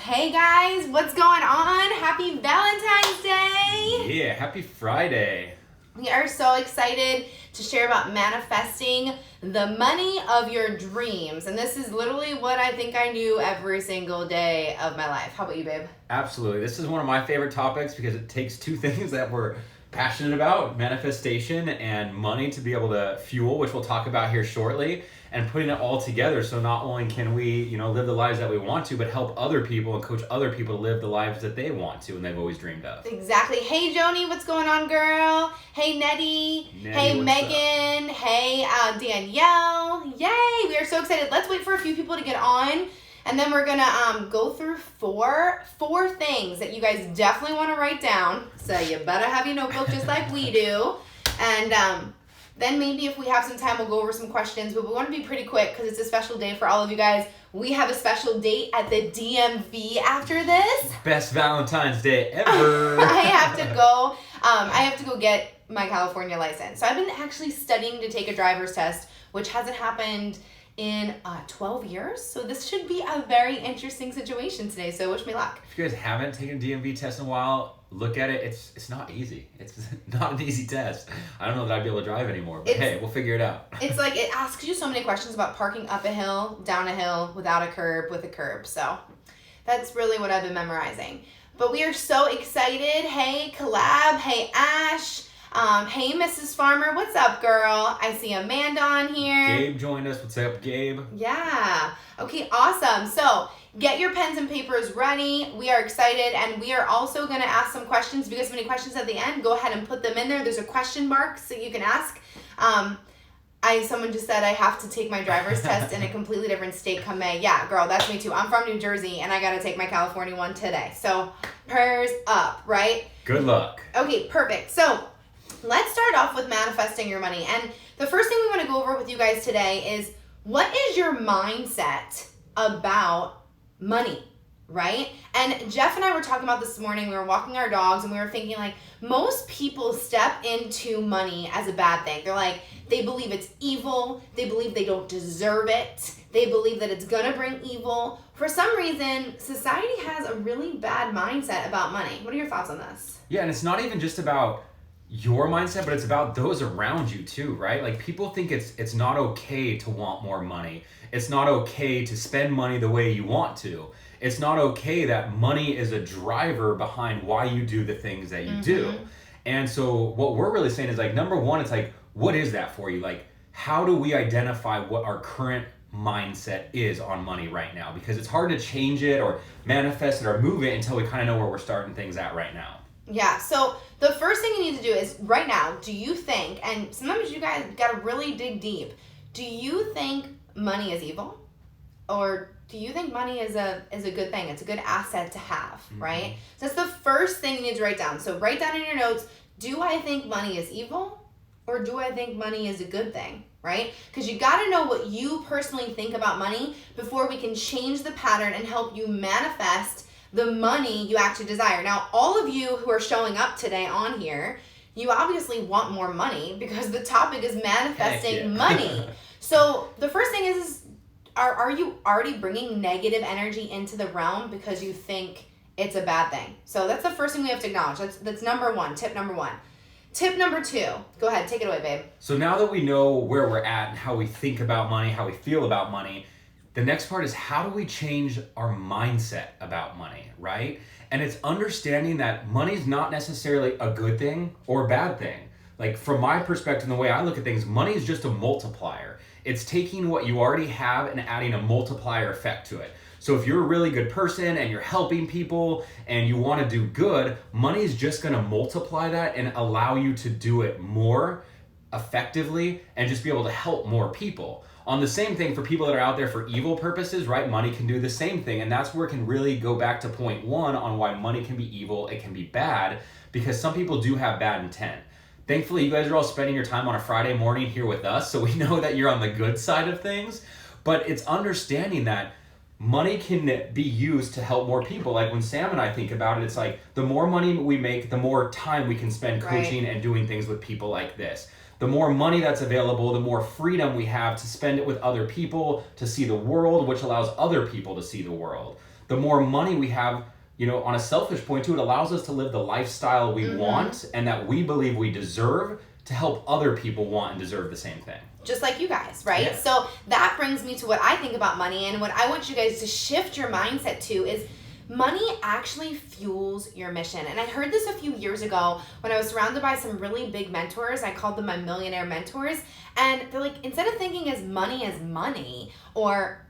Hey guys, what's going on? Happy Valentine's Day! Yeah, happy Friday. We are so excited to share about manifesting the money of your dreams. And this is literally what I think I do every single day of my life. How about you, babe? Absolutely. This is one of my favorite topics because it takes two things that we're passionate about, manifestation and money to be able to fuel, which we'll talk about here shortly, and putting it all together so not only can we, live the lives that we want to, but help other people and coach other people to live the lives that they want to and they've always dreamed of. Exactly. Hey, Joni, what's going on, girl? Hey, Nettie. Hey, Megan. Hey, Danielle. Yay! We are so excited. Let's wait for a few people to get on. And then we're going to go through four things that you guys definitely want to write down. So you better have your notebook just like we do. And then maybe if we have some time, we'll go over some questions. But we want to be pretty quick because it's a special day for all of you guys. We have a special date at the DMV after this. Best Valentine's Day ever. I have to go. I have to go get my California license. So I've been actually studying to take a driver's test, which hasn't happened in 12 years. So this should be a very interesting situation today. So wish me luck. If you guys haven't taken a DMV test in a while, look at it. It's not easy. It's not an easy test. I don't know that I'd be able to drive anymore, but hey, we'll figure it out. It's like it asks you so many questions about parking up a hill, down a hill, without a curb, with a curb. So that's really what I've been memorizing. But we are so excited. Hey, Collab. Hey, Ash. Hey, Mrs. Farmer, what's up, girl? I see Amanda on here. Gabe joined us. What's up, Gabe? Yeah. Okay, awesome. So get your pens and papers ready. We are excited, and we are also going to ask some questions. If you guys have any questions at the end, go ahead and put them in there. There's a question mark so you can ask. Someone just said I have to take my driver's test in a completely different state come May. Yeah, girl, that's me too. I'm from New Jersey, and I got to take my California one today. So prayers up, right? Good luck. Okay, perfect. So let's start off with manifesting your money. And the first thing we want to go over with you guys today is, what is your mindset about money, right? And Jeff and I were talking about this morning. We were walking our dogs and we were thinking, like, most people step into money as a bad thing. They're like, they believe it's evil. They believe they don't deserve it. They believe that it's going to bring evil. For some reason, society has a really bad mindset about money. What are your thoughts on this? Yeah, and it's not even just about your mindset, but it's about those around you too, right? Like, people think it's not okay to want more money. It's not okay to spend money the way you want to. It's not okay that money is a driver behind why you do the things that you do. And so what we're really saying is, like, number one, it's like, what is that for you? Like, how do we identify what our current mindset is on money right now? Because it's hard to change it or manifest it or move it until we kind of know where we're starting things at right now. Yeah, so the first thing you need to do is, right now, do you think, and sometimes you guys got to really dig deep, do you think money is evil? Or do you think money is a good thing? It's a good asset to have, right? So that's the first thing you need to write down. So write down in your notes, do I think money is evil? Or do I think money is a good thing, right? Because you got to know what you personally think about money before we can change the pattern and help you manifest the money you actually desire. Now, all of you who are showing up today on here, you obviously want more money because the topic is manifesting money. So the first thing is are you already bringing negative energy into the realm because you think it's a bad thing? So that's the first thing we have to acknowledge. That's number one, tip number one. Tip number two, go ahead, take it away, babe. So now that we know where we're at and how we think about money, how we feel about money, the next part is, how do we change our mindset about money, right? And it's understanding that money's not necessarily a good thing or a bad thing. Like, from my perspective, the way I look at things, money is just a multiplier. It's taking what you already have and adding a multiplier effect to it. So if you're a really good person and you're helping people and you want to do good, money is just going to multiply that and allow you to do it more effectively and just be able to help more people. On the same thing, for people that are out there for evil purposes, right? Money can do the same thing. And that's where it can really go back to point one on why money can be evil, it can be bad, because some people do have bad intent. Thankfully, you guys are all spending your time on a Friday morning here with us, so we know that you're on the good side of things. But it's understanding that money can be used to help more people. Like, when Sam and I think about it, it's like, the more money we make, the more time we can spend coaching and doing things with people like this. The more money that's available, the more freedom we have to spend it with other people, to see the world, which allows other people to see the world. the more money we have, on a selfish point too, it allows us to live the lifestyle we want and that we believe we deserve to help other people want and deserve the same thing. Just like you guys, right? Yeah. So that brings me to what I think about money, and what I want you guys to shift your mindset to is money actually fuels your mission. And I heard this a few years ago when I was surrounded by some really big mentors. I called them my millionaire mentors. And they're like, instead of thinking as money or,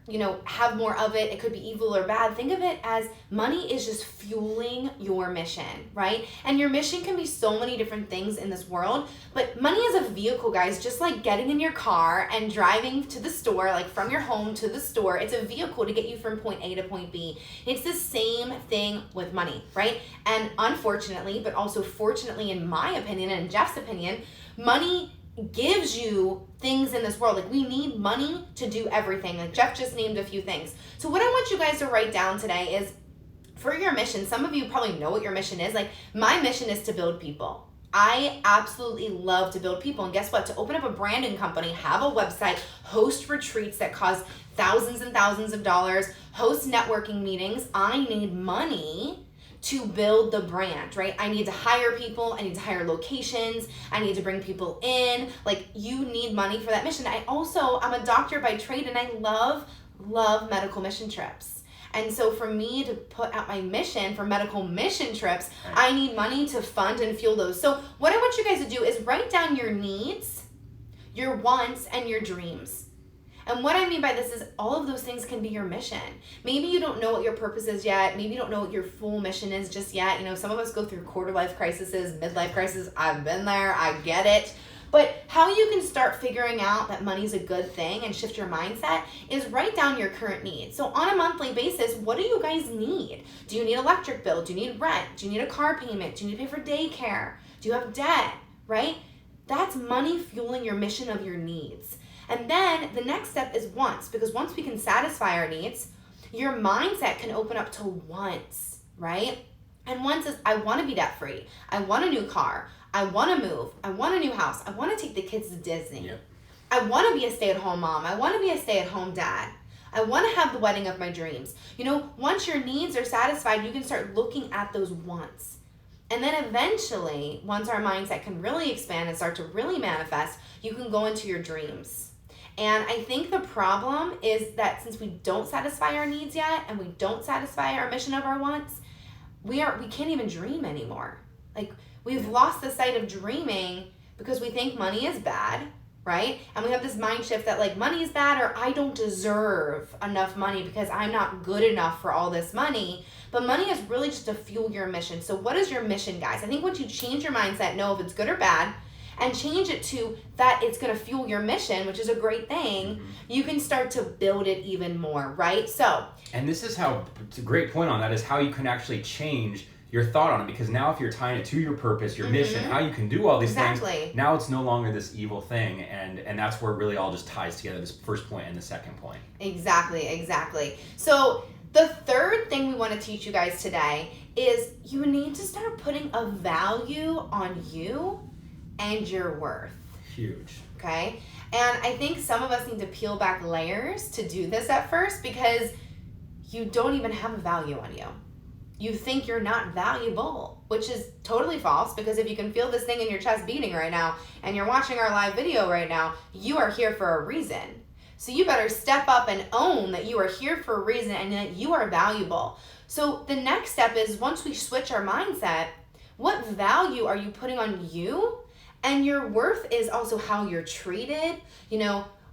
have more of it, it could be evil or bad, think of it as money is just fueling your mission, right? And your mission can be so many different things in this world, but money is a vehicle, guys, just like getting in your car and driving to the store, like from your home to the store. It's a vehicle to get you from point A to point B. It's the same thing with money, right? And unfortunately, but also fortunately, in my opinion and in Jeff's opinion, money gives you things in this world. Like, we need money to do everything. Like Jeff just named a few things. So what I want you guys to write down today is, for your mission, some of you probably know what your mission is. Like, my mission is to build people. I absolutely love to build people. And guess what? To open up a branding company, have a website, host retreats that cost thousands and thousands of dollars, host networking meetings, I need money to build the brand, right? I need to hire people. I need to hire locations. I need to bring people in. Like, you need money for that mission. I'm a doctor by trade, and I love medical mission trips. And so for me to put out my mission for medical mission trips, I need money to fund and fuel those. So what I want you guys to do is write down your needs, your wants, and your dreams. And what I mean by this is all of those things can be your mission. Maybe you don't know what your purpose is yet. Maybe you don't know what your full mission is just yet. Some of us go through quarter life crises, midlife crisis. I've been there. I get it. But how you can start figuring out that money's a good thing and shift your mindset is write down your current needs. So on a monthly basis, what do you guys need? Do you need electric bill? Do you need rent? Do you need a car payment? Do you need to pay for daycare? Do you have debt, right? That's money fueling your mission of your needs. And then the next step is wants, because once we can satisfy our needs, your mindset can open up to wants, right? And wants is, I want to be debt free. I want a new car. I want to move. I want a new house. I want to take the kids to Disney. Yep. I want to be a stay-at-home mom. I want to be a stay-at-home dad. I want to have the wedding of my dreams. Once your needs are satisfied, you can start looking at those wants. And then eventually, once our mindset can really expand and start to really manifest, you can go into your dreams. And I think the problem is that since we don't satisfy our needs yet, and we don't satisfy our mission of our wants, we can't even dream anymore. Like, we've lost the sight of dreaming because we think money is bad, right? And we have this mind shift that, like, money is bad, or I don't deserve enough money because I'm not good enough for all this money. But money is really just to fuel your mission. So what is your mission, guys? I think once you change your mindset, know if it's good or bad, and change it to that it's going to fuel your mission, which is a great thing, you can start to build it even more, right? So, and this is how, it's a great point on that, is how you can actually change your thought on it, because now if you're tying it to your purpose, your mission, how you can do all these things, now it's no longer this evil thing, and that's where it really all just ties together, this first point and the second point. Exactly. So the third thing we want to teach you guys today is you need to start putting a value on you and your worth. Huge. Okay? And I think some of us need to peel back layers to do this at first, because you don't even have a value on you. You think you're not valuable, which is totally false, because if you can feel this thing in your chest beating right now and you're watching our live video right now, you are here for a reason. So you better step up and own that you are here for a reason and that you are valuable. So the next step is, once we switch our mindset, what value are you putting on you? And your worth is also how you're treated,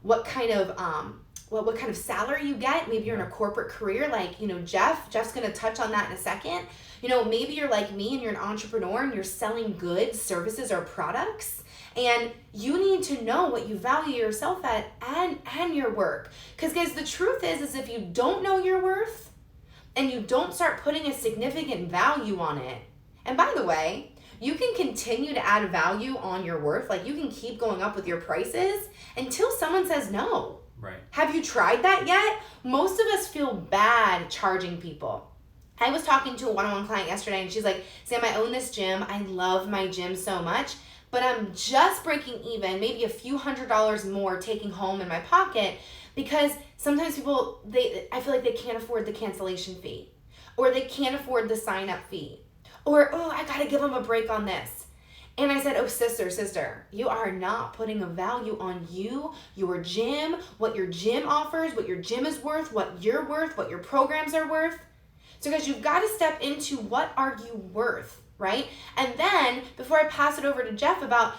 what kind of salary you get. Maybe you're in a corporate career like, Jeff's going to touch on that in a second. Maybe you're like me and you're an entrepreneur and you're selling goods, services, or products. And you need to know what you value yourself at and your work. Because guys, the truth is if you don't know your worth and you don't start putting a significant value on it, and by the way, you can continue to add value on your worth. Like, you can keep going up with your prices until someone says no. Right. Have you tried that yet? Most of us feel bad charging people. I was talking to a one-on-one client yesterday, and she's like, Sam, I own this gym. I love my gym so much, but I'm just breaking even, maybe a few $100s more taking home in my pocket, because sometimes people, I feel like they can't afford the cancellation fee. or they can't afford the sign-up fee, or, oh, I gotta give them a break on this. And I said, oh, sister, you are not putting a value on you, your gym, what your gym offers, what your gym is worth, what you're worth, what your programs are worth. So guys, you've got to step into what are you worth, right? And then before I pass it over to Jeff about,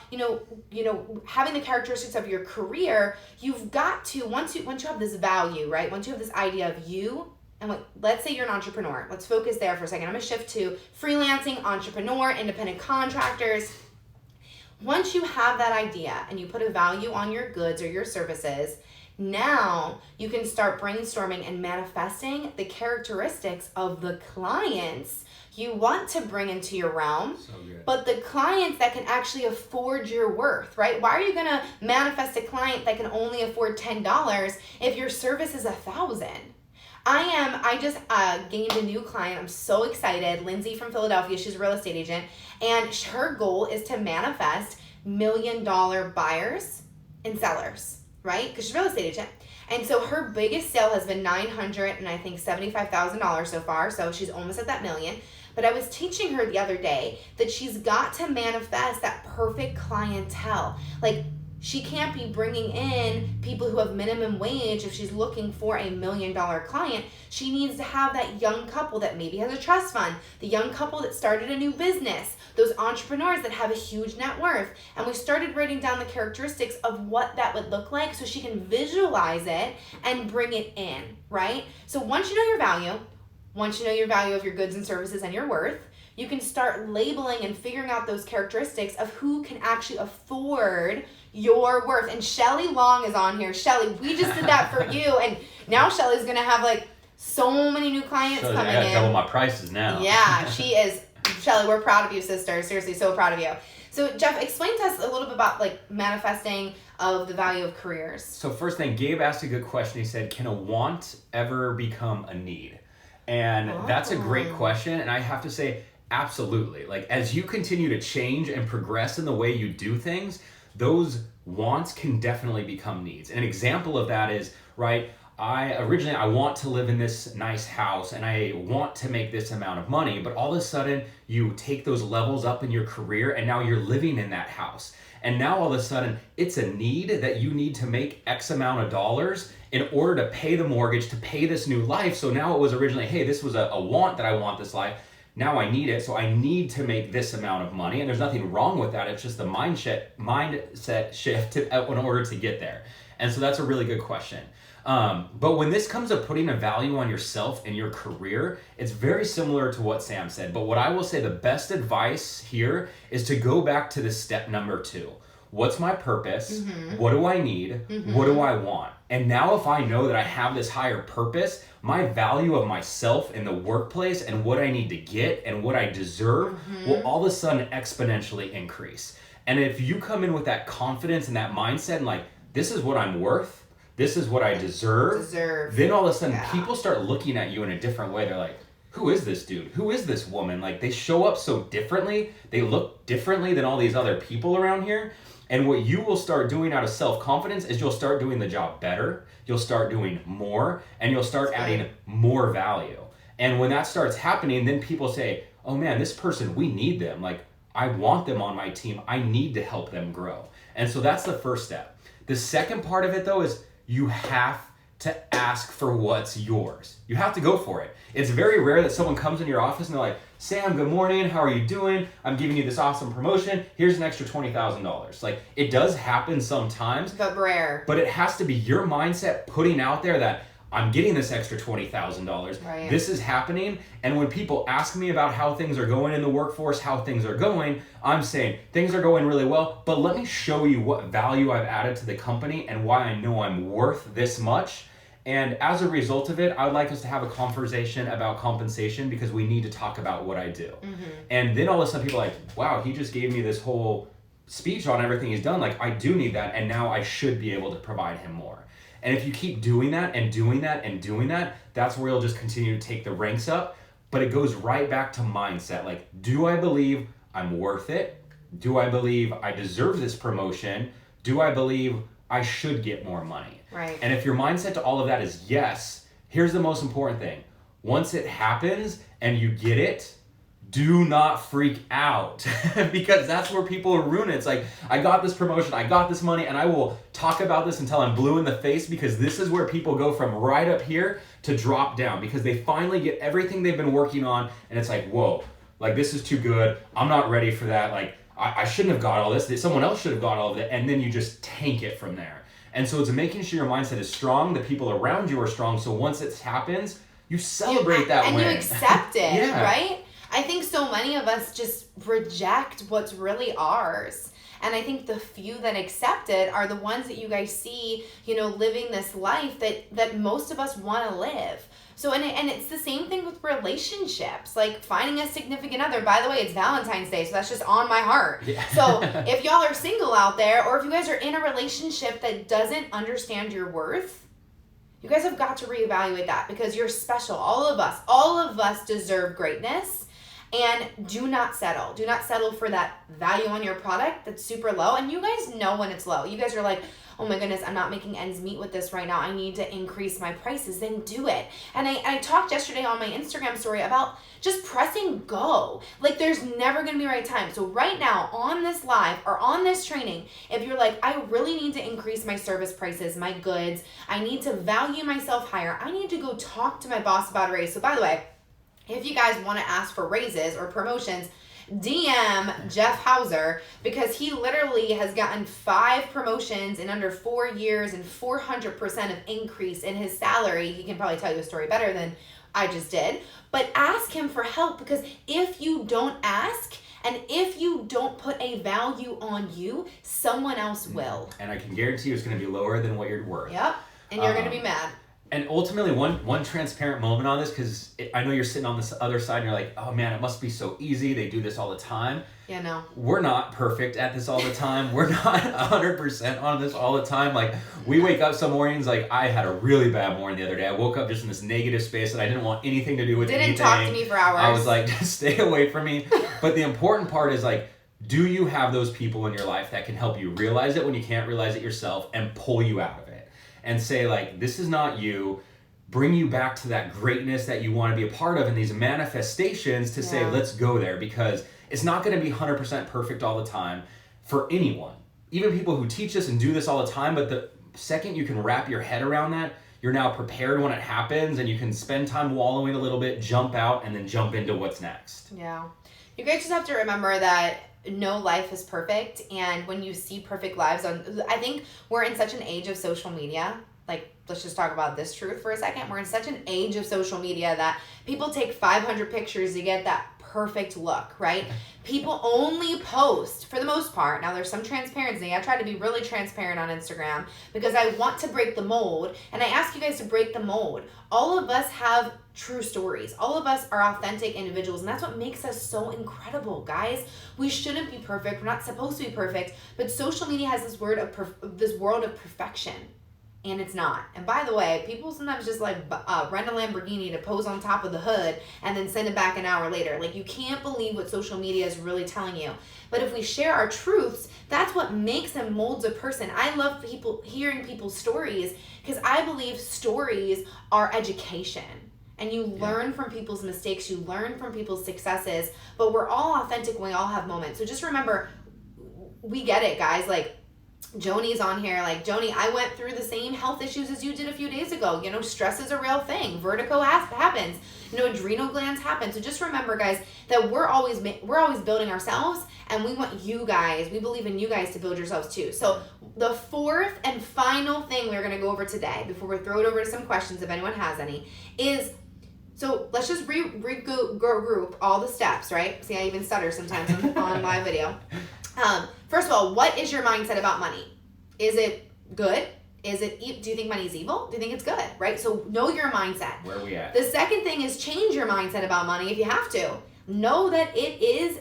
having the characteristics of your career, you've got to, once you have this value, right? Once you have this idea of you, and let's say you're an entrepreneur. Let's focus there for a second. I'm going to shift to freelancing, entrepreneur, independent contractors. Once you have that idea and you put a value on your goods or your services, now you can start brainstorming and manifesting the characteristics of the clients you want to bring into your realm, but the clients that can actually afford your worth, right? Why are you going to manifest a client that can only afford $10 if your service is $1,000? I just gained a new client. I'm so excited. Lindsay from Philadelphia, she's a real estate agent, and her goal is to manifest $1 million buyers and sellers, right? Because she's a real estate agent. And so her biggest sale has been $975,000 so far. So she's almost at that million. But I was teaching her the other day that she's got to manifest that perfect clientele. Like, she can't be bringing in people who have minimum wage if she's looking for $1 million client. She needs to have that young couple that maybe has a trust fund, the young couple that started a new business, those entrepreneurs that have a huge net worth. And we started writing down the characteristics of what that would look like so she can visualize it and bring it in, right? So once you know your value, once you know your value of your goods and services and your worth, you can start labeling and figuring out those characteristics of who can actually afford your worth. And Shelly Long is on here. Shelly, we just did that for you, and now Shelly's gonna have like so many new clients coming in. I gotta double my prices now. Yeah, she is. Shelly, we're proud of you, sister. Seriously, so proud of you. So Jeff, explain to us a little bit about like manifesting of the value of careers. So first thing, Gabe asked a good question. He said, can a want ever become a need? And that's a great question. And I have to say, absolutely. Like, as you continue to change and progress in the way you do things, those wants can definitely become needs. An example of that is, right, I want to live in this nice house and I want to make this amount of money, but all of a sudden you take those levels up in your career and now you're living in that house. And now all of a sudden it's a need that you need to make X amount of dollars in order to pay the mortgage, to pay this new life. So now it was originally, hey, this was a want that I want this life. Now I need it, so I need to make this amount of money. And there's nothing wrong with that. It's just the mindset shift in order to get there. And so that's a really good question. But when this comes to putting a value on yourself and your career, it's very similar to what Sam said. But what I will say, the best advice here is to go back to the step number 2. What's my purpose? Mm-hmm. What do I need? Mm-hmm. What do I want? And now if I know that I have this higher purpose, my value of myself in the workplace and what I need to get and what I deserve will all of a sudden exponentially increase. And if you come in with that confidence and that mindset and like, this is what I'm worth, this is what I deserve. Then all of a sudden people start looking at you in a different way. They're like, who is this dude? Who is this woman? Like, they show up so differently. They look differently than all these other people around here. And what you will start doing out of self-confidence is you'll start doing the job better, you'll start doing more, and you'll start adding more value. And when that starts happening, then people say, oh man, this person, we need them. Like, I want them on my team. I need to help them grow. And so that's the first step. The second part of it though is you have to ask for what's yours. You have to go for it. It's very rare that someone comes in your office and they're like, Sam, good morning, how are you doing? I'm giving you this awesome promotion. Here's an extra $20,000. Like, it does happen sometimes. But rare. But it has to be your mindset putting out there that I'm getting this extra $20,000. Right. This is happening. And when people ask me about how things are going in the workforce, how things are going, I'm saying things are going really well, but let me show you what value I've added to the company and why I know I'm worth this much. And as a result of it, I would like us to have a conversation about compensation because we need to talk about what I do. Mm-hmm. And then all of a sudden people are like, wow, he just gave me this whole speech on everything he's done. Like, I do need that, and now I should be able to provide him more. And if you keep doing that and doing that and doing that, that's where you'll just continue to take the ranks up. But it goes right back to mindset. Like, do I believe I'm worth it? Do I believe I deserve this promotion? Do I believe I should get more money? Right. And if your mindset to all of that is yes, here's the most important thing. once it happens and you get it, do not freak out because that's where people ruin it. It's like, I got this promotion, I got this money, and I will talk about this until I'm blue in the face, because this is where people go from right up here to drop down, because they finally get everything they've been working on, and it's like, whoa, like this is too good. I'm not ready for that. Like I shouldn't have got all this. Someone else should have got all of it. And then you just tank it from there. And so it's making sure your mindset is strong, the people around you are strong, so once it happens, you celebrate that win. And you accept it, yeah. right? I think so many of us just reject what's really ours. And I think the few that accept it are the ones that you guys see, living this life that most of us want to live. So, and it's the same thing with relationships, like finding a significant other. By the way, it's Valentine's Day, so that's just on my heart. Yeah. So if y'all are single out there, or if you guys are in a relationship that doesn't understand your worth, you guys have got to reevaluate that, because you're special. All of us deserve greatness. And do not settle. Do not settle for that value on your product that's super low. And you guys know when it's low. You guys are like, oh my goodness, I'm not making ends meet with this right now. I need to increase my prices. Then do it. And I talked yesterday on my Instagram story about just pressing go. Like, there's never going to be a right time. So right now on this live or on this training, if you're like, I really need to increase my service prices, my goods, I need to value myself higher, I need to go talk to my boss about a raise. So by the way, if you guys want to ask for raises or promotions, DM Jeff Hauser, because he literally has gotten 5 promotions in under 4 years and 400% of increase in his salary. He can probably tell you a story better than I just did. But ask him for help, because if you don't ask and if you don't put a value on you, someone else will. And I can guarantee you it's going to be lower than what you're worth. Yep. And you're going to be mad. And ultimately, one transparent moment on this, because I know you're sitting on this other side and you're like, oh man, it must be so easy. They do this all the time. Yeah, no. We're not perfect at this all the time. We're not 100% on this all the time. Like, we wake up some mornings, like I had a really bad morning the other day. I woke up just in this negative space and I didn't want anything to do with anything. Didn't talk to me for hours. I was like, just stay away from me. But the important part is, like, do you have those people in your life that can help you realize it when you can't realize it yourself and pull you out of it? And say, like, this is not you. Bring you back to that greatness that you want to be a part of in these manifestations to say, let's go there, because it's not going to be 100% perfect all the time for anyone. Even people who teach this and do this all the time, but the second you can wrap your head around that, you're now prepared when it happens, and you can spend time wallowing a little bit, jump out, and then jump into what's next. Yeah. You guys just have to remember that no life is perfect, and when you see perfect lives I think we're in such an age of social media. Like, let's just talk about this truth for a second. We're in such an age of social media that people take 500 pictures to get that perfect look, right? People only post, for the most part. Now, there's some transparency. I try to be really transparent on Instagram because I want to break the mold, and I ask you guys to break the mold. All of us have true stories. All of us are authentic individuals, and that's what makes us so incredible, guys. We shouldn't be perfect. We're not supposed to be perfect, but social media has this world of perfection. And it's not. And by the way, people sometimes just like rent a Lamborghini to pose on top of the hood and then send it back an hour later. Like, you can't believe what social media is really telling you. But if we share our truths, that's what makes and molds a person. I love hearing people's stories, because I believe stories are education. And you learn from people's mistakes, you learn from people's successes, but we're all authentic, we all have moments. So just remember, we get it, guys. Like, Joni's on here. Like, Joni, I went through the same health issues as you did a few days ago. Stress is a real thing. Vertigo happens. Adrenal glands happen. So just remember, guys, that we're always building ourselves, and we want you guys, we believe in you guys to build yourselves too. So the fourth and final thing we're going to go over today, before we throw it over to some questions if anyone has any, is, so let's just regroup all the steps, right? See, I even stutter sometimes on live video. First of all, what is your mindset about money? Is it good? Do you think money is evil? Do you think it's good? Right? So know your mindset. Where are we at? The second thing is change your mindset about money if you have to. Know that it is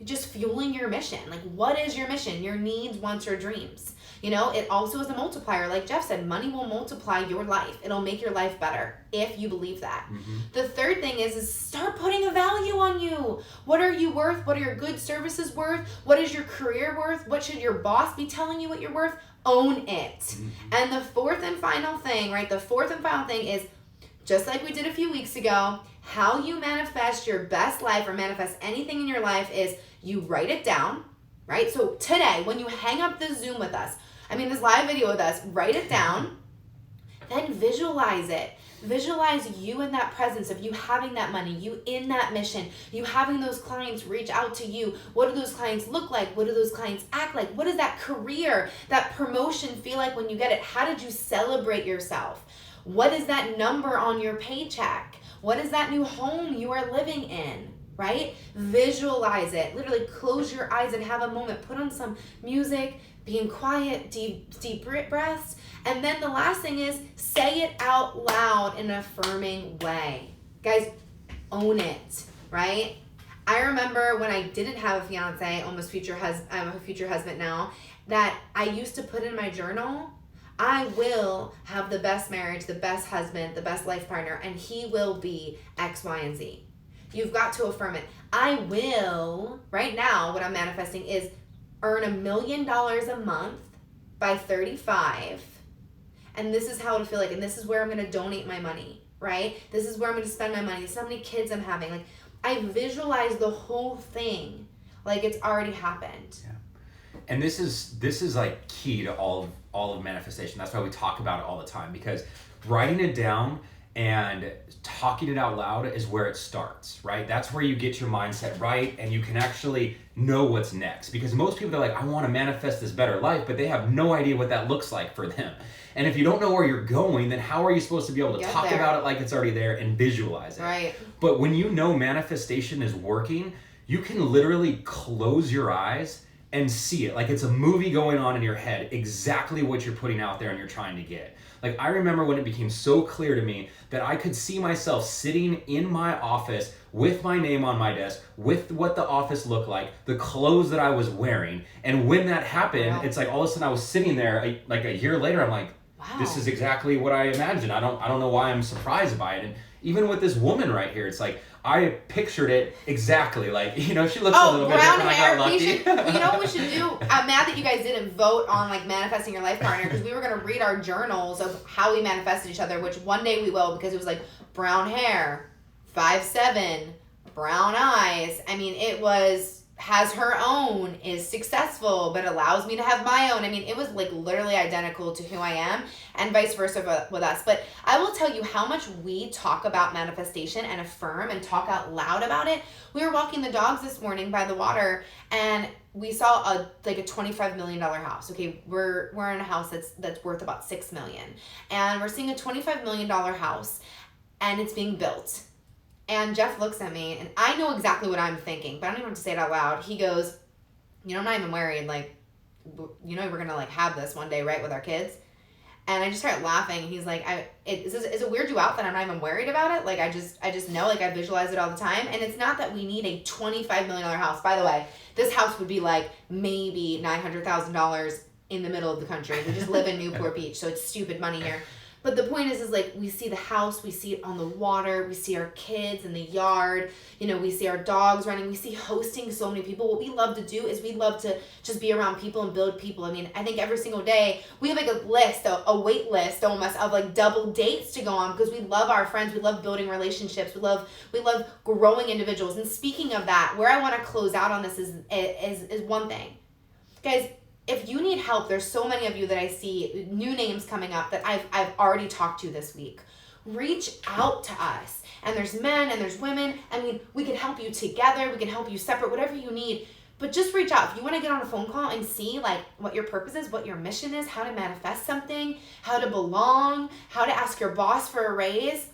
just fueling your mission. Like, what is your mission? Your needs, wants, or dreams. It also is a multiplier. Like Jeff said, money will multiply your life. It'll make your life better if you believe that. Mm-hmm. The third thing is start putting a value on you. What are you worth? What are your good services worth? What is your career worth? What should your boss be telling you what you're worth? Own it. Mm-hmm. And the fourth and final thing is just like we did a few weeks ago, how you manifest your best life or manifest anything in your life is you write it down, right? So today, when you hang up the Zoom with us, this live video with us, write it down, then visualize it. Visualize you in that presence of you having that money, you in that mission, you having those clients reach out to you. What do those clients look like? What do those clients act like? What does that career, that promotion feel like when you get it? How did you celebrate yourself? What is that number on your paycheck? What is that new home you are living in? Right? Visualize it. Literally close your eyes and have a moment. Put on some music, being quiet, deep breaths. And then the last thing is say it out loud in an affirming way. Guys, own it, right? I remember when I didn't have a fiance, I'm a future husband now, that I used to put in my journal, I will have the best marriage, the best husband, the best life partner, and he will be X, Y, and Z. You've got to affirm it. I will, right now, what I'm manifesting is earn $1 million a month by 35. And this is how it'll feel like. And this is where I'm going to donate my money, right? This is where I'm going to spend my money. This is how many kids I'm having. Like, I visualize the whole thing like it's already happened. Yeah. And this is like key to all of manifestation. That's why we talk about it all the time, because writing it down and talking it out loud is where it starts, right? That's where you get your mindset right, and you can actually know what's next. Because most people are like, I want to manifest this better life, but they have no idea what that looks like for them. And if you don't know where you're going, then how are you supposed to be able to talk about it like it's already there and visualize it? Right. But when you know manifestation is working, you can literally close your eyes and see it. Like it's a movie going on in your head, exactly what you're putting out there and you're trying to get. Like I remember when it became so clear to me that I could see myself sitting in my office with my name on my desk, with what the office looked like, the clothes that I was wearing. And when that happened, It's like all of a sudden I was sitting there like a year later, I'm like, wow, this is exactly what I imagined. I don't know why I'm surprised by it. And even with this woman right here, it's like I pictured it exactly. Like, she looks a little bit brown different. hair. I got lucky. You know what we should do? I'm mad that you guys didn't vote on like manifesting your life partner, because we were gonna read our journals of how we manifested each other, which one day we will, because it was like brown hair, 5'7", brown eyes. It was has her own, is successful, but allows me to have my own. It was like literally identical to who I am, and vice versa with us. But I will tell you how much we talk about manifestation and affirm and talk out loud about it. We were walking the dogs this morning by the water, and we saw a $25 million house. Okay, we're in a house that's worth about $6 million, and we're seeing a $25 million house, and it's being built. And Jeff looks at me, and I know exactly what I'm thinking, but I don't even have to say it out loud. He goes, I'm not even worried. Like, we're going to like have this one day, right, with our kids? And I just start laughing. He's like, is it weird you out that I'm not even worried about it? Like, I just know, like, I visualize it all the time. And it's not that we need a $25 million house. By the way, this house would be like maybe $900,000 in the middle of the country. We just live in Newport Beach, so it's stupid money here. But the point is like, we see the house, we see it on the water, we see our kids in the yard, we see our dogs running, we see hosting so many people. What we love to do is we love to just be around people and build people. I think every single day we have like a list, a wait list almost of like double dates to go on, because we love our friends, we love building relationships, we love growing individuals. And speaking of that, where I want to close out on this is one thing. Guys, if you need help, there's so many of you that I see, new names coming up that I've already talked to this week. Reach out to us. And there's men and there's women. We can help you together. We can help you separate, whatever you need. But just reach out. If you want to get on a phone call and see like what your purpose is, what your mission is, how to manifest something, how to belong, how to ask your boss for a raise,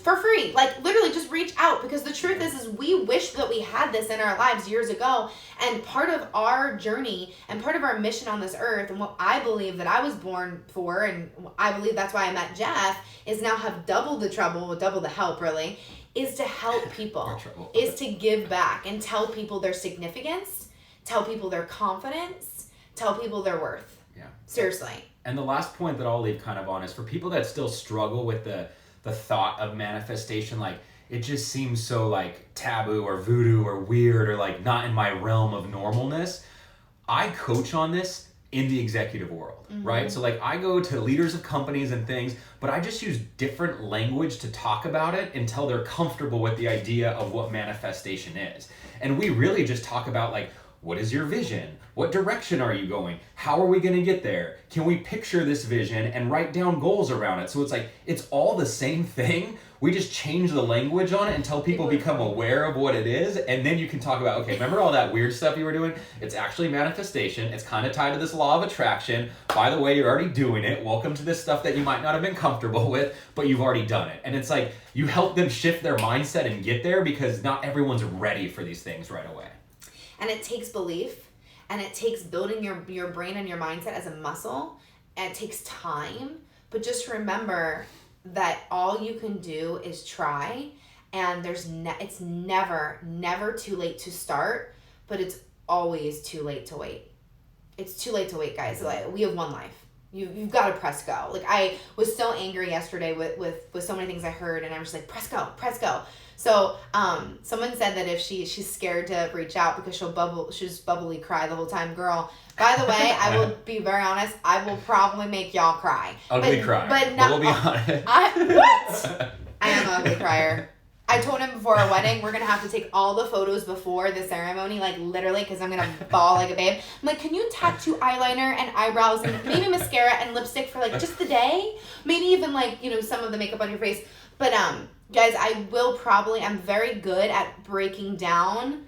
for free. Like literally just reach out, because the truth is we wish that we had this in our lives years ago. And part of our journey and part of our mission on this earth, and what I believe that I was born for, and I believe that's why I met Jeff, is now have double the trouble, double the help really, is to help people, is to give back and tell people their significance, tell people their confidence, tell people their worth. Yeah. Seriously. And the last point that I'll leave kind of on is for people that still struggle with the thought of manifestation, like it just seems so like taboo or voodoo or weird or like not in my realm of normalness. I coach on this in the executive world, right? So like I go to leaders of companies and things, but I just use different language to talk about it until they're comfortable with the idea of what manifestation is. And we really just talk about like, what is your vision? What direction are you going? How are we going to get there? Can we picture this vision and write down goals around it? So it's like, it's all the same thing. We just change the language on it until people become aware of what it is. And then you can talk about, okay, remember all that weird stuff you were doing? It's actually manifestation. It's kind of tied to this law of attraction. By the way, you're already doing it. Welcome to this stuff that you might not have been comfortable with, but you've already done it. And it's like, you help them shift their mindset and get there because not everyone's ready for these things right away. And it takes belief, and it takes building your brain and your mindset as a muscle, and it takes time. But just remember that all you can do is try, and it's never too late to start, but it's always too late to wait. It's too late to wait, guys. Like, we have one life. You've got to press go. Like, I was so angry yesterday with so many things I heard, and I was just like, press go. So someone said that if she's scared to reach out because she'll just bubbly cry the whole time. Girl, by the way, I will be very honest, I will probably make y'all cry. Ugly cry. But no, we'll be honest. What? I am an ugly crier. I told him before our wedding, we're going to have to take all the photos before the ceremony, like literally, because I'm going to bawl like a babe. I'm like, can you tattoo eyeliner and eyebrows and maybe mascara and lipstick for like just the day? Maybe even like, some of the makeup on your face. But guys, I'm very good at breaking down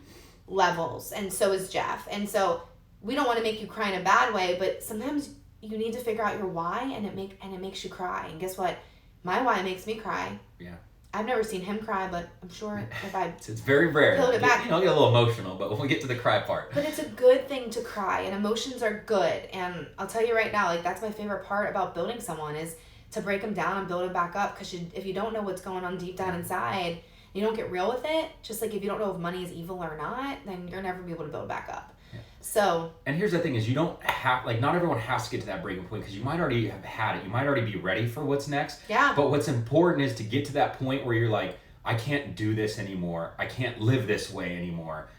levels, and so is Jeff. And so we don't want to make you cry in a bad way, but sometimes you need to figure out your why, and it makes you cry. And guess what? My why makes me cry. Yeah. I've never seen him cry, but I'm sure if I it's very rare. peeled it back, get a little emotional, but when we get to the cry part. But it's a good thing to cry, and emotions are good. And I'll tell you right now, like, that's my favorite part about building someone is to break them down and build them back up. Because if you don't know what's going on deep down inside, you don't get real with it. Just like if you don't know if money is evil or not, then you're never be able to build back up. Yeah. So. And here's the thing: is you don't have not everyone has to get to that breaking point because you might already have had it. You might already be ready for what's next. Yeah. But what's important is to get to that point where you're like, I can't do this anymore. I can't live this way anymore.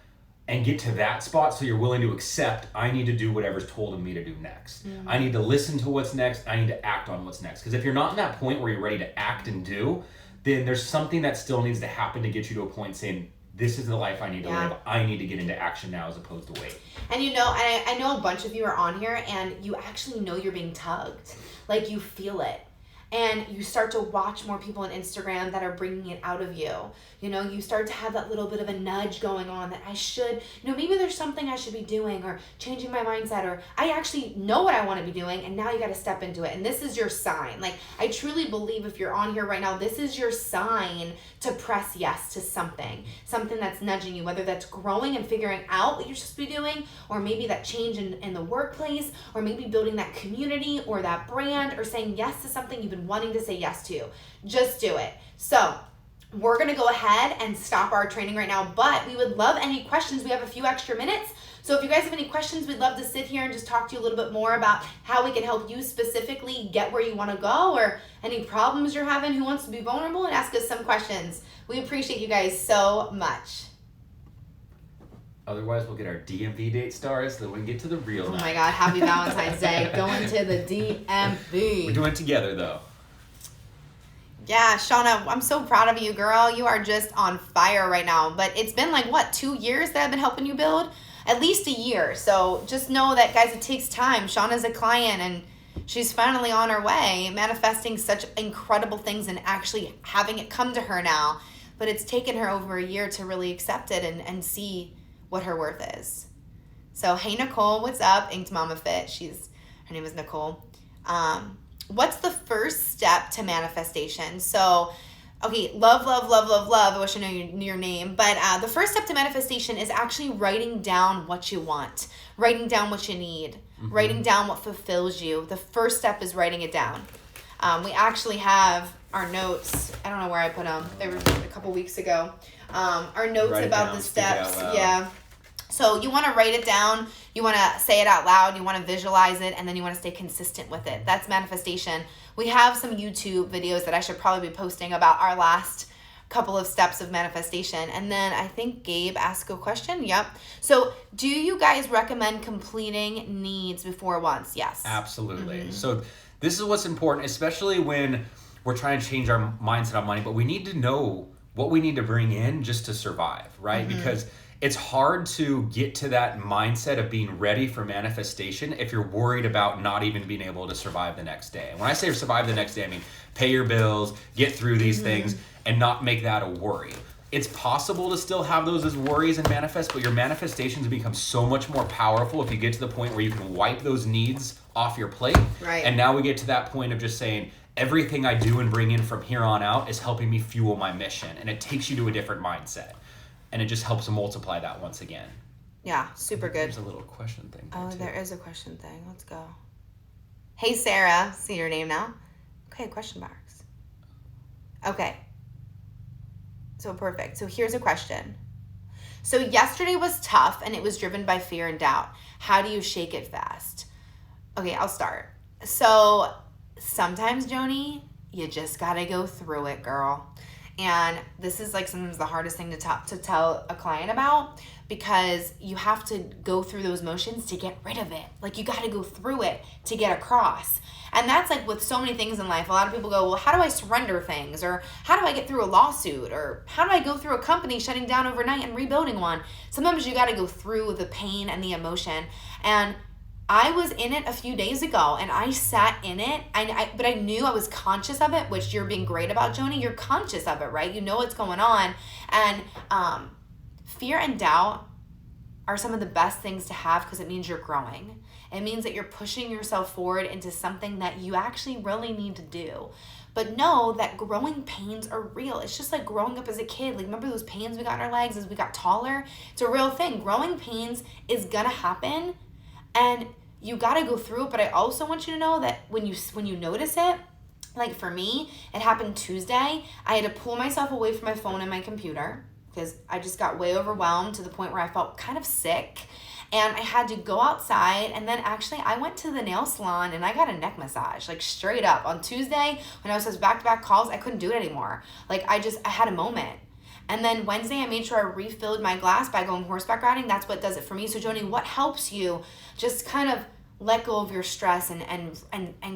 And get to that spot so you're willing to accept, I need to do whatever's told of me to do next. Mm-hmm. I need to listen to what's next. I need to act on what's next. Because if you're not in that point where you're ready to act and do, then there's something that still needs to happen to get you to a point saying, this is the life I need to live. I need to get into action now as opposed to wait. And I know a bunch of you are on here and you actually know you're being tugged. Like you feel it. And you start to watch more people on Instagram that are bringing it out of you. You start to have that little bit of a nudge going on that I should, maybe there's something I should be doing or changing my mindset, or I actually know what I want to be doing, and now you got to step into it. And this is your sign. Like, I truly believe if you're on here right now, this is your sign to press yes to something that's nudging you, whether that's growing and figuring out what you're supposed to be doing, or maybe that change in the workplace, or maybe building that community or that brand, or saying yes to something you've been wanting to say yes to. Just do it. So we're going to go ahead and stop our training right now, but we would love any questions. We have a few extra minutes. So if you guys have any questions, we'd love to sit here and just talk to you a little bit more about how we can help you specifically get where you want to go, or any problems you're having. Who wants to be vulnerable and ask us some questions? We appreciate you guys so much. Otherwise, we'll get our DMV date stars, then we can get to the real Oh night. my God, happy Valentine's Day. Going to the DMV. We're doing it together, though. Yeah, Shauna, I'm so proud of you, girl. You are just on fire right now. But it's been 2 years that I've been helping you build? At least a year. So just know that, guys, it takes time. Shauna's a client, and she's finally on her way, manifesting such incredible things and actually having it come to her now. But it's taken her over a year to really accept it and see what her worth is. So, hey, Nicole, what's up? Inked Mama Fit. Her name is Nicole. What's the first step to manifestation? So, okay, love. I wish I knew your name. But the first step to manifestation is actually writing down what you want, writing down what you need, writing down what fulfills you. The first step is writing it down. We actually have our notes. I don't know where I put them. They were a couple weeks ago. Our notes about the steps. Yeah. So you want to write it down, you want to say it out loud, you want to visualize it, and then you want to stay consistent with it. That's manifestation. We have some YouTube videos that I should probably be posting about our last couple of steps of manifestation. And then I think Gabe asked a question. Yep. So do you guys recommend completing needs before wants? Yes. Absolutely. So this is what's important, especially when we're trying to change our mindset on money, but we need to know what we need to bring in just to survive, right? Because it's hard to get to that mindset of being ready for manifestation if you're worried about not even being able to survive the next day. And when I say survive the next day, I mean pay your bills, get through these things, and not make that a worry. It's possible to still have those as worries and manifest, but your manifestations become so much more powerful if you get to the point where you can wipe those needs off your plate. Right. And now we get to that point of just saying, everything I do and bring in from here on out is helping me fuel my mission. And it takes you to a different mindset. And it just helps to multiply that once again. Yeah, super good. There's a little question thing there, Oh, too. there is a question thing. Let's go. Hey, Sarah. See your name now? Okay, question marks. Okay. So perfect. So here's a question. So yesterday was tough and it was driven by fear and doubt. How do you shake it fast? Okay, I'll start. So sometimes, Joni, you just gotta go through it, girl. And this is like sometimes the hardest thing to tell a client about, because you have to go through those motions to get rid of it. Like you got to go through it to get across. And that's like with so many things in life. A lot of people go, well, how do I surrender things? Or how do I get through a lawsuit? Or how do I go through a company shutting down overnight and rebuilding one? Sometimes you got to go through the pain and the emotion. And I was in it a few days ago and I sat in it, but I knew I was conscious of it, which you're being great about, Joni. You're conscious of it, right? You know what's going on. And fear and doubt are some of the best things to have because it means you're growing. It means that you're pushing yourself forward into something that you actually really need to do. But know that growing pains are real. It's just like growing up as a kid. Like, remember those pains we got in our legs as we got taller? It's a real thing. Growing pains is gonna happen. And you got to go through it, but I also want you to know that when you notice it, like for me, it happened Tuesday. I had to pull myself away from my phone and my computer because I just got way overwhelmed to the point where I felt kind of sick. And I had to go outside, and then actually I went to the nail salon and I got a neck massage, like straight up. On Tuesday, when I was back-to-back calls, I couldn't do it anymore. Like I had a moment. And then Wednesday, I made sure I refilled my glass by going horseback riding. That's what does it for me. So Joni, what helps you just kind of let go of your stress and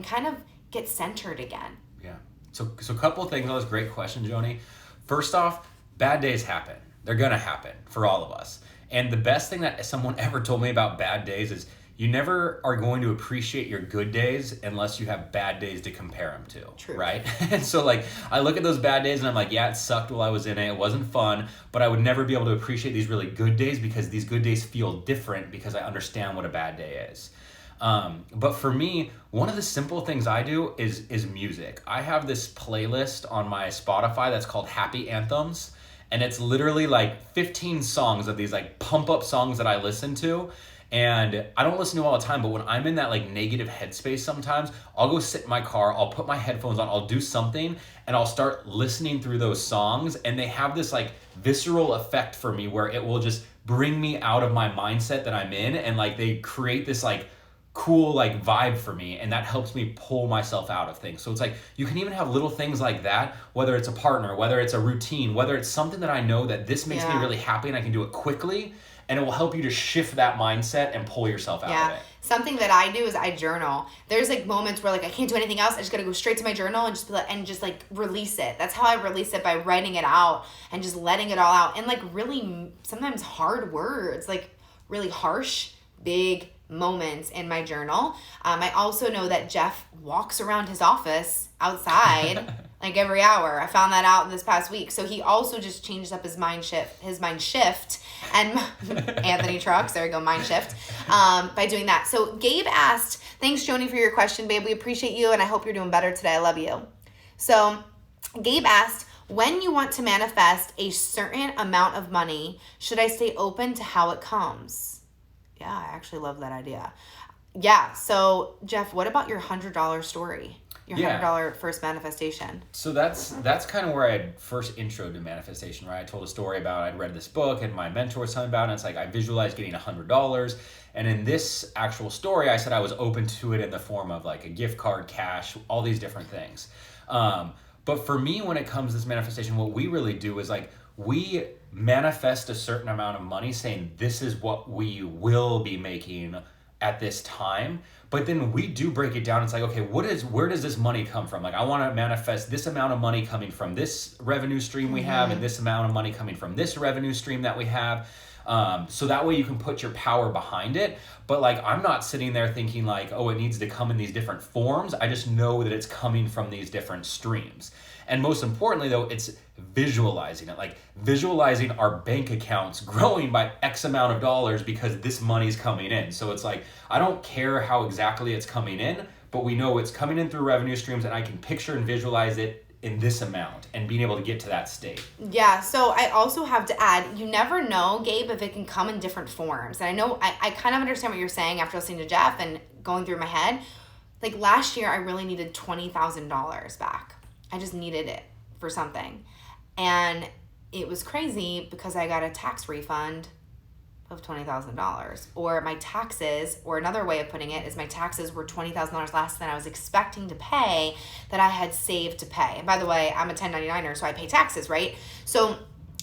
kind of get centered again? Yeah. So a couple of things. That was a great question, Joni. First off, bad days happen. They're going to happen for all of us. And the best thing that someone ever told me about bad days is you never are going to appreciate your good days unless you have bad days to compare them to. True. Right? And so like I look at those bad days and I'm like, yeah, it sucked while I was in it. It wasn't fun, but I would never be able to appreciate these really good days because these good days feel different because I understand what a bad day is. But for me, one of the simple things I do is music. I have this playlist on my Spotify that's called Happy Anthems. And it's literally like 15 songs of these like pump up songs that I listen to. And I don't listen to all the time, but when I'm in that like negative headspace sometimes, I'll go sit in my car, I'll put my headphones on, I'll do something, and I'll start listening through those songs. And they have this like visceral effect for me where it will just bring me out of my mindset that I'm in. And like they create this like cool like vibe for me, and that helps me pull myself out of things. So it's like you can even have little things like that, whether it's a partner, whether it's a routine, whether it's something that I know that this makes me really happy and I can do it quickly, and it will help you to shift that mindset and pull yourself out of it. Something that I do is I journal. There's like moments where like I can't do anything else. I just gotta go straight to my journal and just like release it. That's how I release it, by writing it out and just letting it all out. And like really sometimes hard words, like really harsh, big moments in my journal. I also know that Jeff walks around his office outside like every hour. I found that out this past week. So he also just changed up his mind shift and Anthony Trucks, there you go, mind shift, by doing that. So Gabe asked, thanks Joni for your question, babe. We appreciate you and I hope you're doing better today. I love you. So Gabe asked, when you want to manifest a certain amount of money, should I stay open to how it comes? Yeah, I actually love that idea. Yeah, so Jeff, what about your $100 story? Your $100 first manifestation? So that's kind of where I first intro to manifestation, right? I told a story about I'd read this book and my mentor was telling me about it, and it's like I visualized getting $100. And in this actual story, I said I was open to it in the form of like a gift card, cash, all these different things. But for me, when it comes to this manifestation, what we really do is like, we manifest a certain amount of money saying this is what we will be making at this time. But then we do break it down. It's like, okay, where does this money come from? Like, I want to manifest this amount of money coming from this revenue stream we have, and this amount of money coming from this revenue stream that we have. So that way you can put your power behind it. But like, I'm not sitting there thinking like, oh, it needs to come in these different forms. I just know that it's coming from these different streams. And most importantly though, it's visualizing it, like visualizing our bank accounts growing by X amount of dollars because this money's coming in. So it's like, I don't care how exactly it's coming in, but we know it's coming in through revenue streams, and I can picture and visualize it in this amount and being able to get to that state. Yeah, so I also have to add, you never know, Gabe, if it can come in different forms. And I know, I kind of understand what you're saying after listening to Jeff and going through my head. Like last year, I really needed $20,000 back. I just needed it for something. And it was crazy because I got a tax refund of $20,000, or my taxes, or another way of putting it is my taxes were $20,000 less than I was expecting to pay that I had saved to pay. And by the way, I'm a 1099er, so I pay taxes, right? So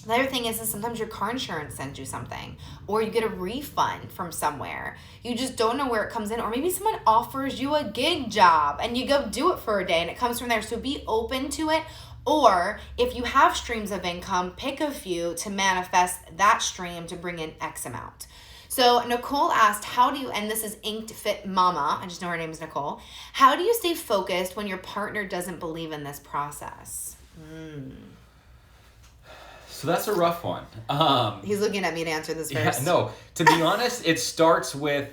the other thing is sometimes your car insurance sends you something, or you get a refund from somewhere. You just don't know where it comes in, or maybe someone offers you a gig job and you go do it for a day and it comes from there. So be open to it. Or if you have streams of income, pick a few to manifest that stream to bring in X amount. So Nicole asked, how do you, and this is Inked Fit Mama, I just know her name is Nicole, how do you stay focused when your partner doesn't believe in this process? So that's a rough one. He's looking at me to answer this first. Yeah, no, to be honest, it starts with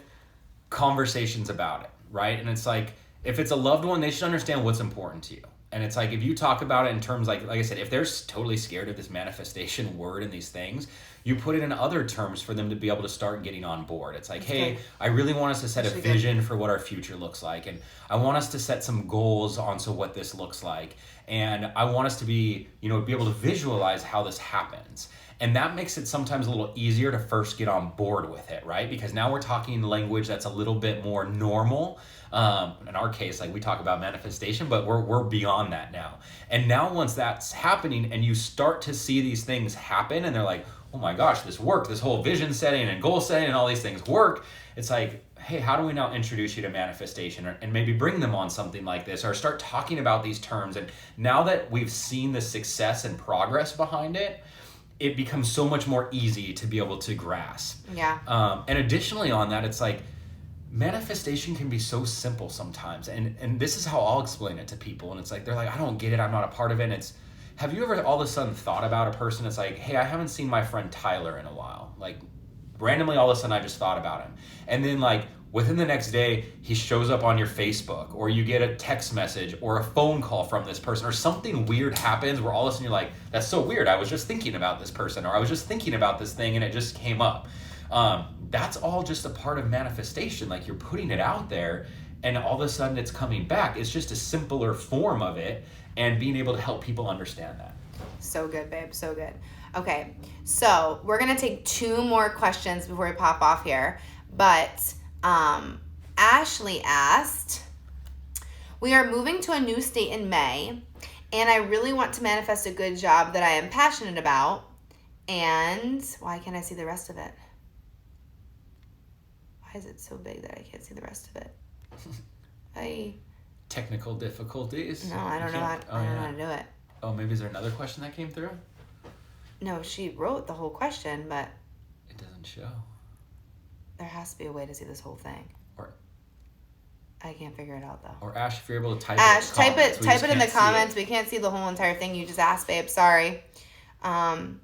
conversations about it, right? And it's like, if it's a loved one, they should understand what's important to you. And it's like, if you talk about it in terms like I said, if they're totally scared of this manifestation word and these things, you put it in other terms for them to be able to start getting on board. It's like, hey, I really want us to set a vision for what our future looks like. And I want us to set some goals on so what this looks like. And I want us to be, be able to visualize how this happens. And that makes it sometimes a little easier to first get on board with it, right? Because now we're talking language that's a little bit more normal. In our case, like we talk about manifestation, but we're beyond that now. And now once that's happening and you start to see these things happen and they're like, oh my gosh, this worked, this whole vision setting and goal setting and all these things work. It's like, hey, how do we now introduce you to manifestation, and maybe bring them on something like this, or start talking about these terms. And now that we've seen the success and progress behind it, it becomes so much more easy to be able to grasp. Yeah. And additionally on that, it's like, manifestation can be so simple sometimes. And this is how I'll explain it to people. And it's like, they're like, I don't get it. I'm not a part of it. And it's, have you ever all of a sudden thought about a person? It's like, hey, I haven't seen my friend Tyler in a while. Like randomly, all of a sudden I just thought about him. And then like within the next day, he shows up on your Facebook, or you get a text message or a phone call from this person, or something weird happens where all of a sudden you're like, that's so weird. I was just thinking about this person, or I was just thinking about this thing and it just came up. That's all just a part of manifestation. Like you're putting it out there and all of a sudden it's coming back. It's just a simpler form of it, and being able to help people understand that. So good, babe. So good. Okay. So we're going to take 2 more questions before we pop off here. But Ashley asked, we are moving to a new state in May, and I really want to manifest a good job that I am passionate about. And why can't I see the rest of it? Why is it so big that I can't see the rest of it? Technical difficulties? No, I don't know how to do it. Oh, maybe is there another question that came through? No, she wrote the whole question, but it doesn't show. There has to be a way to see this whole thing. Or I can't figure it out though. Or Ash, if you're able to type Ash, it. type it in the comments. We can't see the whole entire thing. You just asked, babe. Sorry. And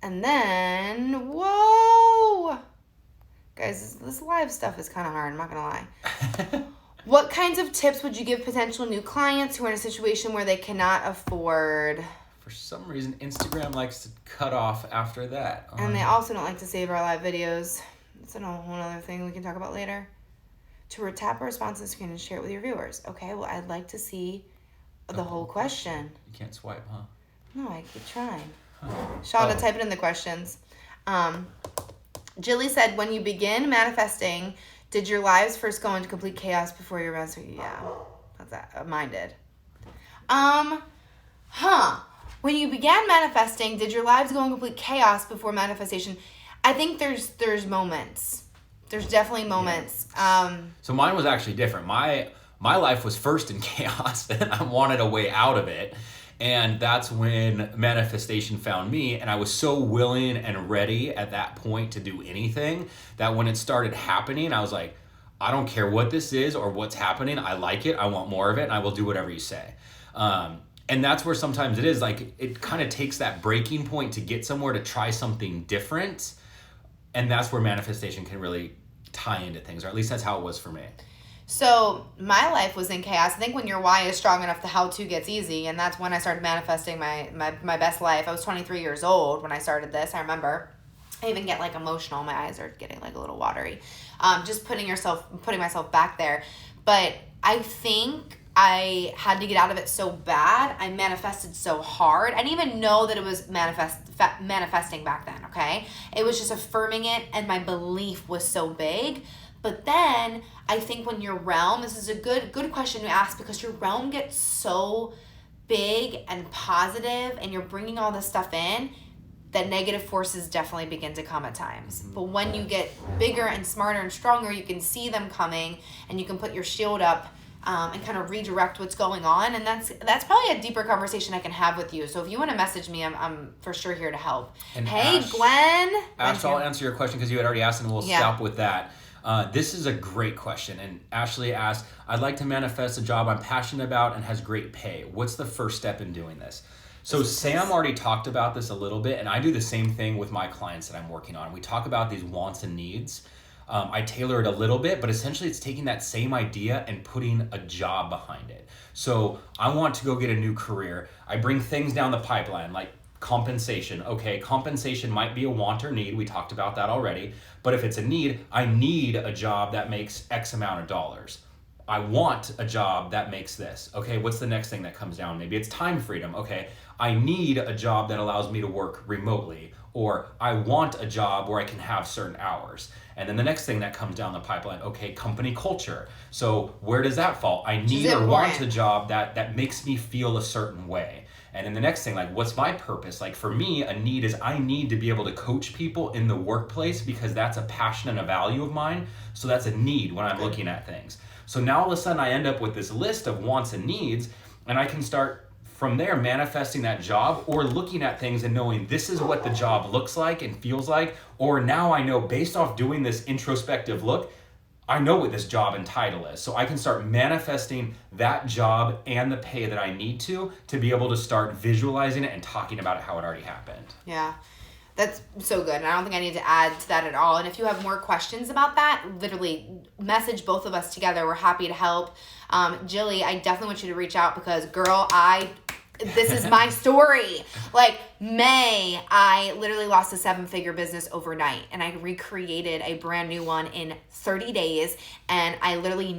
then, whoa, guys, this live stuff is kind of hard. I'm not gonna lie. What kinds of tips would you give potential new clients who are in a situation where they cannot afford? For some reason, Instagram likes to cut off after that. And they also don't like to save our live videos. That's a whole other thing we can talk about later. To tap a response on the screen and share it with your viewers. Okay, well, I'd like to see the whole question. You can't swipe, huh? No, I keep trying. Shauna, type it in the questions. Jilly said, when you begin manifesting, did your lives first go into complete chaos before your master? Yeah, that's that. Mine did. When you began manifesting, did your lives go in complete chaos before manifestation? I think there's moments. There's definitely moments. So mine was actually different. My life was first in chaos, and I wanted a way out of it. And that's when manifestation found me, and I was so willing and ready at that point to do anything that when it started happening, I was like, I don't care what this is or what's happening. I like it. I want more of it, and I will do whatever you say. And that's where sometimes it is like it kind of takes that breaking point to get somewhere to try something different. And that's where manifestation can really tie into things, or at least that's how it was for me. So my life was in chaos. I think when your why is strong enough, the how-to gets easy. And that's when I started manifesting my best life. I was 23 years old when I started this. I remember I even get like emotional. My eyes are getting like a little watery. Just putting myself back there. But I think I had to get out of it so bad. I manifested so hard. I didn't even know that it was manifesting back then, okay? It was just affirming it, and my belief was so big. But then I think when your realm, this is a good question to ask, because your realm gets so big and positive and you're bringing all this stuff in, that negative forces definitely begin to come at times. But when you get bigger and smarter and stronger, you can see them coming and you can put your shield up and kind of redirect what's going on. And that's probably a deeper conversation I can have with you. So if you want to message me, I'm for sure here to help. And hey, Ash, Gwen. Ash, I'll answer your question because you had already asked, and we'll stop with that. This is a great question. And Ashley asked, I'd like to manifest a job I'm passionate about and has great pay. What's the first step in doing this? So Sam already talked about this a little bit, and I do the same thing with my clients that I'm working on. We talk about these wants and needs. I tailor it a little bit, but essentially it's taking that same idea and putting a job behind it. So I want to go get a new career. I bring things down the pipeline like compensation. Okay, compensation might be a want or need. We talked about that already. But if it's a need, I need a job that makes X amount of dollars. I want a job that makes this. Okay, what's the next thing that comes down? Maybe it's time freedom. Okay, I need a job that allows me to work remotely, or I want a job where I can have certain hours. And then the next thing that comes down the pipeline, okay, company culture. So where does that fall? I need or want a job that makes me feel a certain way. And then the next thing, like, what's my purpose? Like for me, a need is I need to be able to coach people in the workplace because that's a passion and a value of mine. So that's a need when I'm looking at things. So now all of a sudden I end up with this list of wants and needs, and I can start from there manifesting that job or looking at things and knowing this is what the job looks like and feels like. Or now I know based off doing this introspective look, I know what this job and title is. So I can start manifesting that job and the pay that I need to be able to start visualizing it and talking about it how it already happened. Yeah. That's so good. And I don't think I need to add to that at all. And if you have more questions about that, literally message both of us together. We're happy to help. Jilly, I definitely want you to reach out because, girl, this is my story. Like May, I literally lost a 7-figure business overnight, and I recreated a brand new one in 30 days. And I literally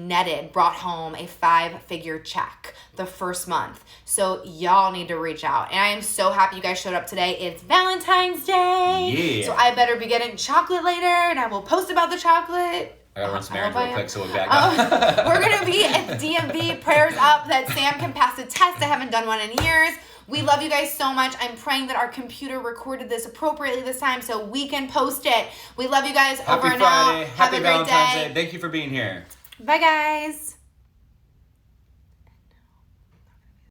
brought home a 5-figure check the first month. So y'all need to reach out. And I am so happy you guys showed up today. It's Valentine's Day. Yeah. So I better be getting chocolate later, and I will post about the chocolate. I gotta run some errands real quick, so we'll be back. We're gonna be at DMV. Prayers up that Sam can pass a test. I haven't done one in years. We love you guys so much. I'm praying that our computer recorded this appropriately this time so we can post it. We love you guys. Happy over and Friday. out. Happy Have a great Valentine's day. Day. Thank you for being here. Bye, guys.